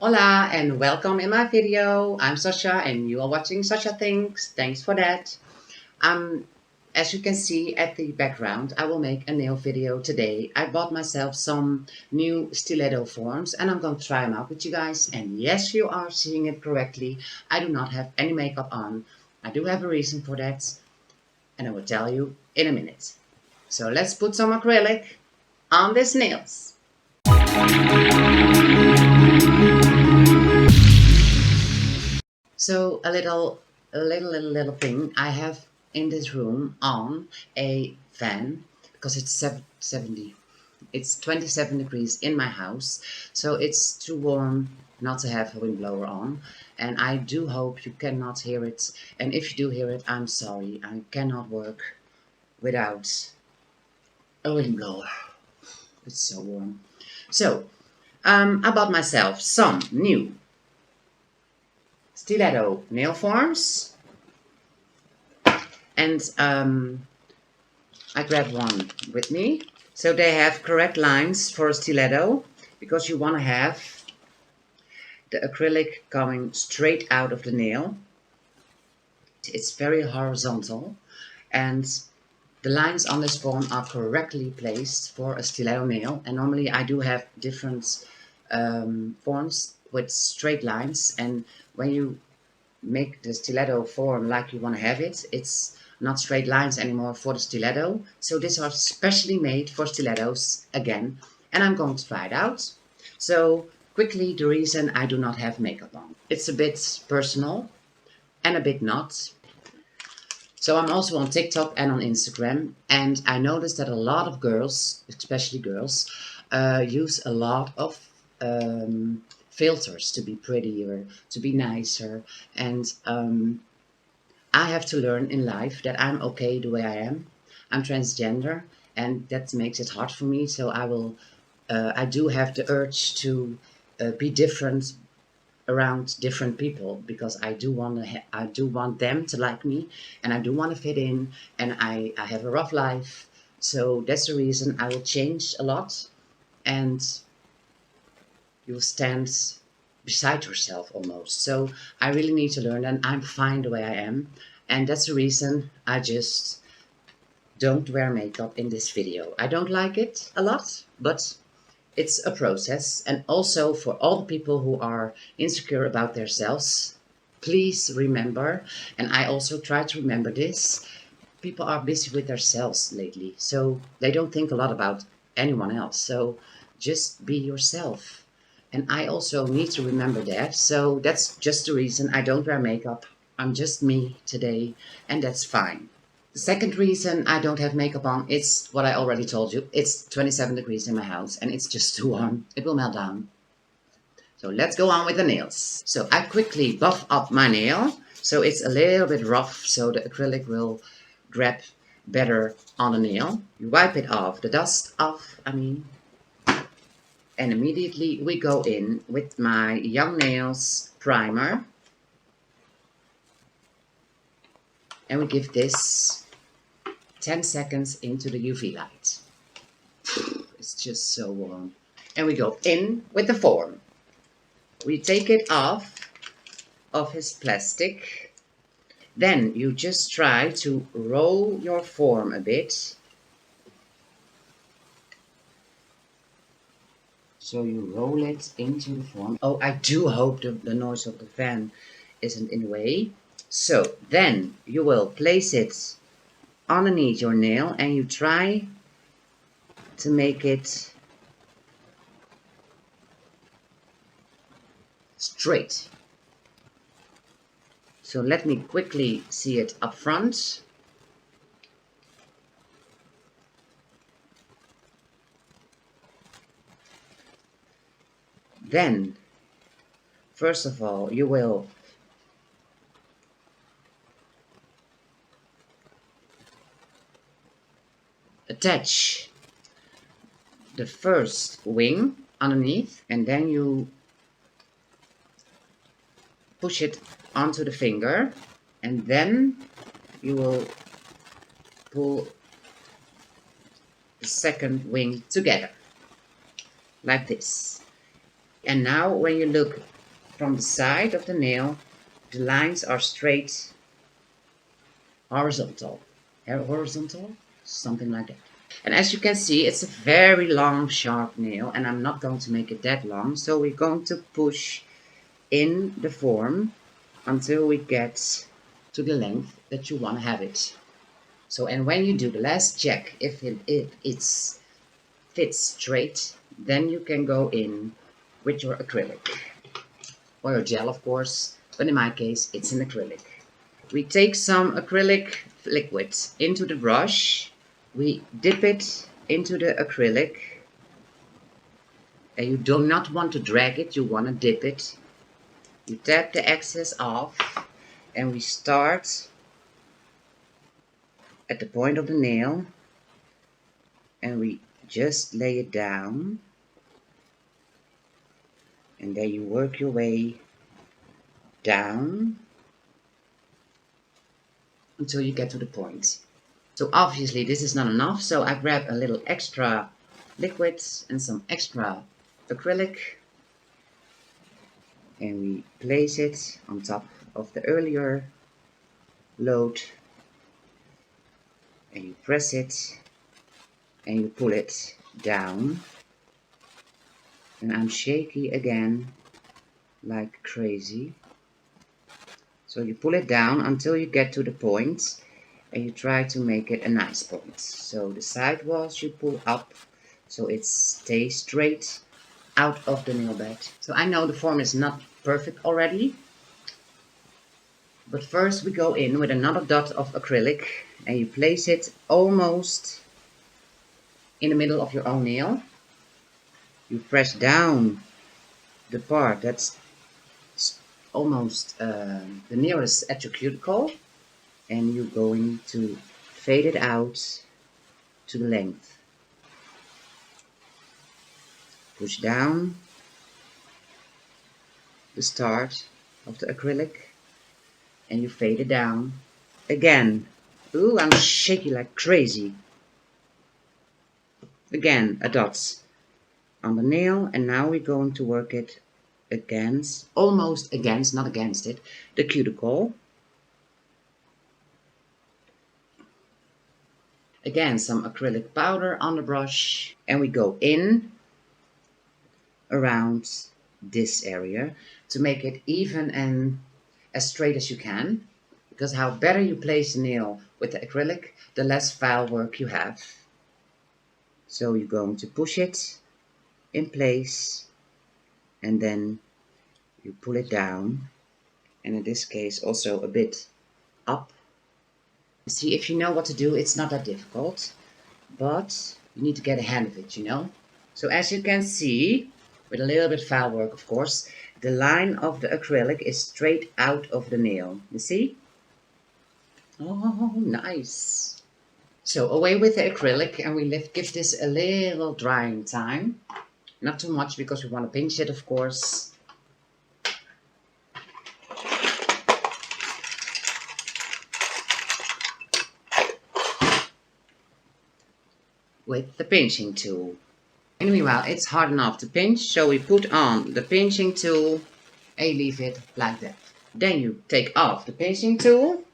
Hola and welcome in my video. I'm Sasha and you are watching Sasha Thinks. Thanks for that. As you can see at the background, I will make a nail video today. I bought myself some new stiletto forms and I'm going to try them out with you guys. And yes, you are seeing it correctly. I do not have any makeup on. I do have a reason for that and I will tell you in a minute. So let's put some acrylic on these nails. So a little thing I have in this room on a fan because it's 70. It's 27 degrees in my house, so it's too warm not to have a wind blower on. And I do hope you cannot hear it. And if you do hear it, I'm sorry. I cannot work without a wind blower. It's so warm. So I bought myself some new stiletto nail forms. And I grabbed one with me. So they have correct lines for a stiletto because you want to have the acrylic coming straight out of the nail. It's very horizontal and the lines on this form are correctly placed for a stiletto nail. And normally I do have different forms with straight lines, and when you make the stiletto form like you want to have it, it's not straight lines anymore for the stiletto. So these are specially made for stilettos again, and I'm going to try it out. So quickly, the reason I do not have makeup on. It's a bit personal and a bit not. So I'm also on TikTok and on Instagram, and I noticed that a lot of girls, especially girls, use a lot of filters to be prettier, to be nicer, and I have to learn in life that I'm okay the way I am. I'm transgender, and that makes it hard for me. So I do have the urge to be different around different people because I do want them to like me, and I do want to fit in, and I have a rough life. So that's the reason I will change a lot, and you'll stand beside yourself almost. So I really need to learn, and I'm fine the way I am. And that's the reason I just don't wear makeup in this video. I don't like it a lot, but it's a process. And also for all the people who are insecure about themselves, please remember, and I also try to remember this, people are busy with themselves lately. So they don't think a lot about anyone else. So just be yourself. And I also need to remember that. So that's just the reason I don't wear makeup. I'm just me today, and that's fine. The second reason I don't have makeup on is what I already told you. It's 27 degrees in my house and it's just too warm. It will melt down. So let's go on with the nails. So I quickly buff up my nail. So it's a little bit rough, so the acrylic will grab better on the nail. You wipe it off, the dust off, and immediately we go in with my Young Nails primer. And we give this 10 seconds into the UV light. It's just so warm. And we go in with the form. We take it off of his plastic. Then you just try to roll your form a bit. So you roll it into the form. Oh, I do hope the noise of the fan isn't in the way. So then you will place it underneath your nail and you try to make it straight. So let me quickly see it up front. Then, first of all, you will attach the first wing underneath, and then you push it onto the finger, and then you will pull the second wing together like this. And now when you look from the side of the nail, the lines are straight horizontal. Horizontal? Something like that. And as you can see, it's a very long, sharp nail, and I'm not going to make it that long. So we're going to push in the form until we get to the length that you want to have it. So, and when you do the last check, if it fits straight, then you can go in with your acrylic. Or your gel, of course, but in my case, it's an acrylic. We take some acrylic liquid into the brush. We dip it into the acrylic. And you do not want to drag it, you want to dip it. You tap the excess off, and we start at the point of the nail, and we just lay it down, and then you work your way down until you get to the point. So obviously this is not enough, so I grab a little extra liquid and some extra acrylic, and we place it on top of the earlier load, and you press it and you pull it down, and I'm shaky again like crazy. So you pull it down until you get to the point, and you try to make it a nice point. So the side walls you pull up so it stays straight out of the nail bed. So I know the form is not perfect already, but first we go in with another dot of acrylic, and you place it almost in the middle of your own nail. You press down the part that's almost the nearest at your cuticle, and you're going to fade it out to the length. Push down the start of the acrylic, and you fade it down again. Ooh, I'm shaky like crazy. Again, a dot on the nail, and now we're going to work it against, almost against, not against it, the cuticle. Again, some acrylic powder on the brush, and we go in around this area to make it even and as straight as you can, because how better you place the nail with the acrylic, the less file work you have. So you're going to push it in place, and then you pull it down, and in this case also a bit up. See, if you know what to do, it's not that difficult, but you need to get a hand of it, you know. So as you can see, with a little bit file work, of course, the line of the acrylic is straight out of the nail. You see? Oh, nice. So away with the acrylic, and we give this a little drying time. Not too much, because we want to pinch it, of course. With the pinching tool. And meanwhile, it's hard enough to pinch, so we put on the pinching tool and you leave it like that. Then you take off the pinching tool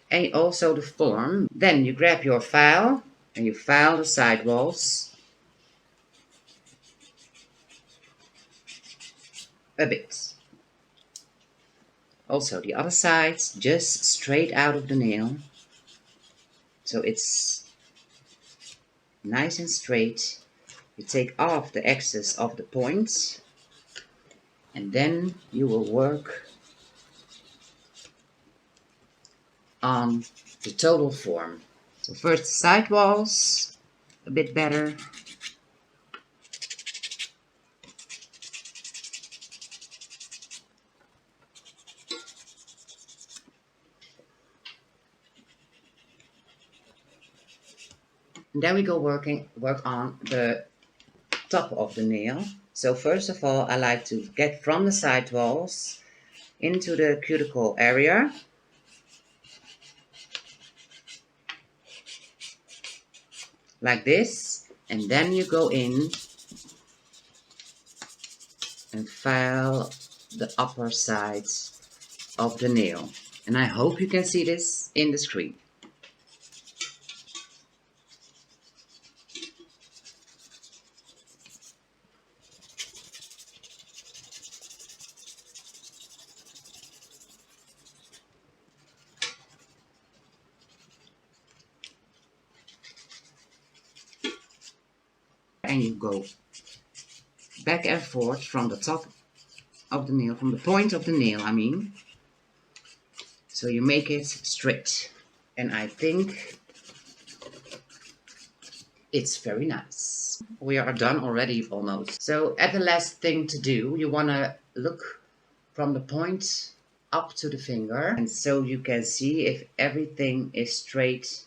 and also the form. Then you grab your file and you file the side walls a bit. Also the other side, just straight out of the nail. So it's nice and straight. You take off the excess of the points, and then you will work on the total form. So first the side walls, a bit better. And then we go work on the top of the nail. So first of all, I like to get from the side walls into the cuticle area. Like this. And then you go in and file the upper side of the nail. And I hope you can see this in the screen. And you go back and forth from the top of the nail, from the point of the nail, I mean. So you make it straight. And I think it's very nice. We are done already almost. So at the last thing to do, you want to look from the point up to the finger. And so you can see if everything is straight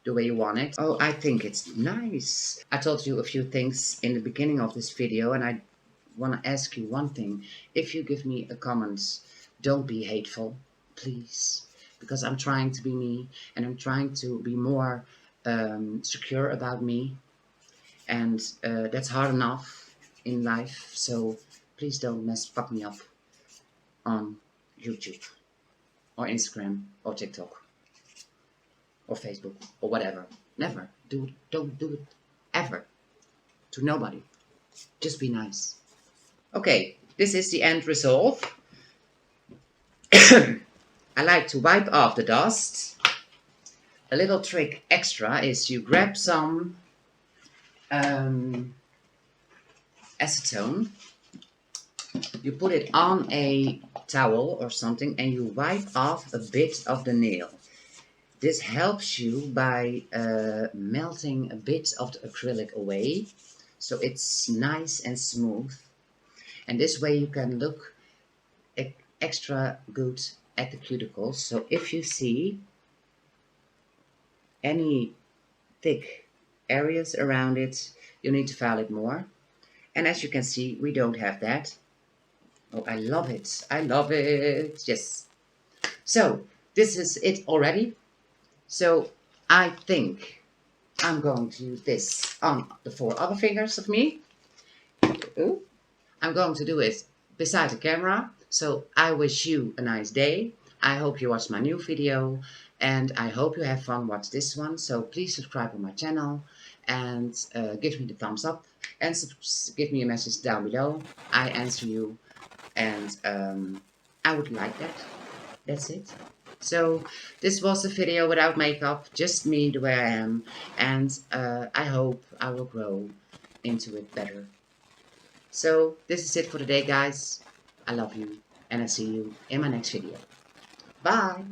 the way you want it. Oh, I think it's nice. I told you a few things in the beginning of this video, and I want to ask you one thing. If you give me a comment, don't be hateful, please, because I'm trying to be me, and I'm trying to be more secure about me, and that's hard enough in life. So please don't fuck me up on YouTube or Instagram or TikTok or Facebook or whatever. Never. Don't do it ever to nobody. Just be nice. Okay, this is the end result. I like to wipe off the dust. A little trick extra is you grab some acetone, you put it on a towel or something, and you wipe off a bit of the nail. This helps you by melting a bit of the acrylic away, so it's nice and smooth. And this way you can look extra good at the cuticles. So if you see any thick areas around it, you need to file it more. And as you can see, we don't have that. Oh, I love it. I love it. Yes. So this is it already. So I think I'm going to use this on the 4 other fingers of me. Ooh. I'm going to do it beside the camera. So I wish you a nice day. I hope you watch my new video, and I hope you have fun watch this one. So please subscribe on my channel and give me the thumbs up, and give me a message down below. I answer you, and I would like that. That's it. So this was a video without makeup, just me the way I am, and I hope I will grow into it better. So this is it for today, guys. I love you, and I see you in my next video. Bye!